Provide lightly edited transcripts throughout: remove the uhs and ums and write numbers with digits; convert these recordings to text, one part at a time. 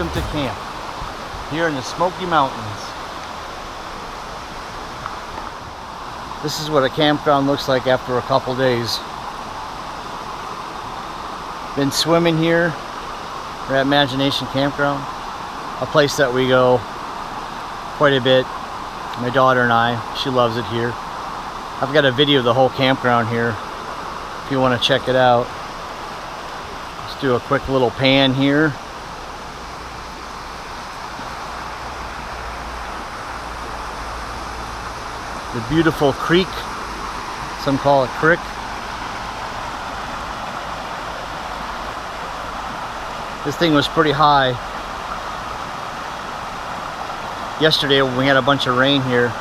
welcome to camp here in the Smoky Mountains. This is what a campground looks like after a couple days. Been swimming here. We're at Imagination Campground, a place that we go quite a bit. My daughter and I, she loves it here. I've got a video of the whole campground here if you want to check it out. Let's do a quick little pan here. The beautiful creek, some call it crick. This thing was pretty high yesterday when we had a bunch of rain here.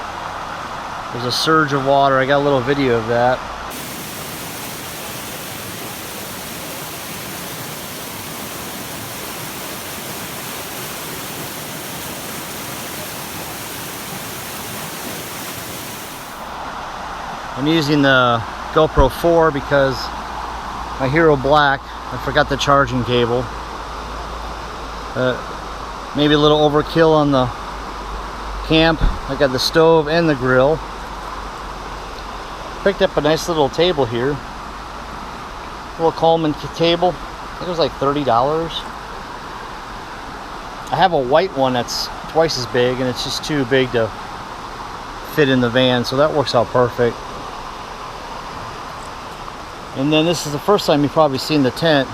There's a surge of water. I got a little video of that. I'm using the GoPro 4 because my Hero Black, I forgot the charging cable. Maybe a little overkill on the camp. I got the stove and the grill. Picked up a nice little table here. A little Coleman table. I think it was like $30. I have a white one that's twice as big and it's just too big to fit in the van, so that works out perfect. And then this is the first time you've probably seen the tent.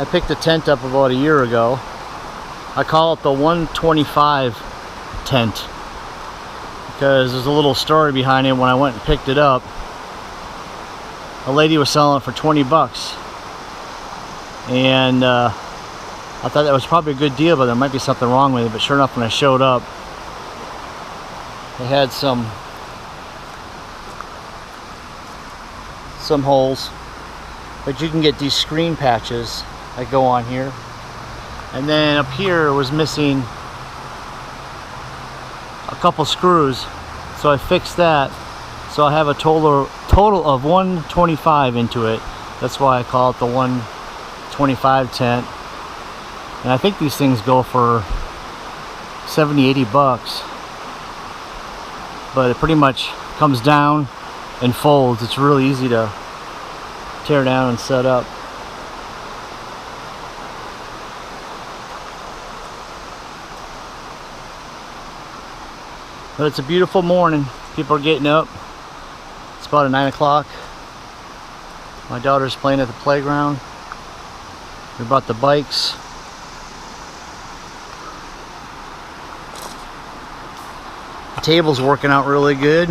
I picked the tent up about a year ago. I call it the 125 tent because there's a little story behind it. When I went and picked it up, a lady was selling it for 20 bucks. And I thought that was probably a good deal, but there might be something wrong with it. But sure enough, when I showed up, they had some holes, but you can get these screen patches that go on here. And then up here it was missing a couple screws, so I fixed that, so I have a total of 125 into it. That's why I call it the 125 tent. And I think these things go for 70-80 bucks, but it pretty much comes down and folds. It's really easy to tear down and set up. But it's a beautiful morning. People are getting up. It's about 9 o'clock. My daughter's playing at the playground. We brought the bikes. The table's working out really good.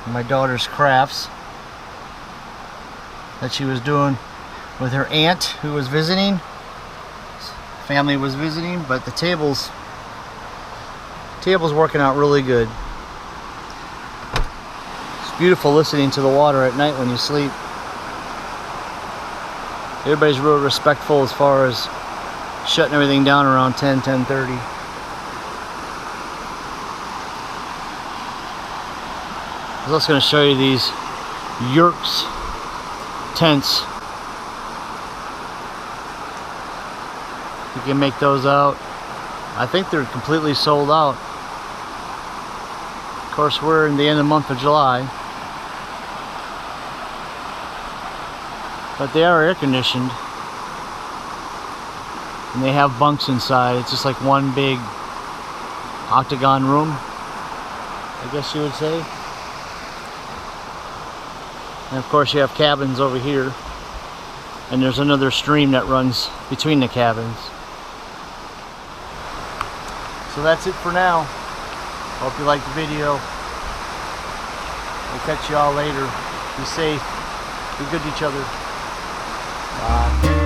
My daughter's crafts that she was doing with her aunt who was visiting. Family was visiting, but the table's working out really good. It's beautiful listening to the water at night when you sleep. Everybody's real respectful as far as shutting everything down around 10:30. I was also going to show you these Yerkes tents. You can make those out. I think they're completely sold out. Of course, we're in the end of the month of July. But they are air conditioned. And they have bunks inside. It's just like one big octagon room, I guess you would say. And of course you have cabins over here, and there's another stream that runs between the cabins. So that's it for now. Hope you liked the video. We'll catch you all later. Be safe. Be good to each other. Bye.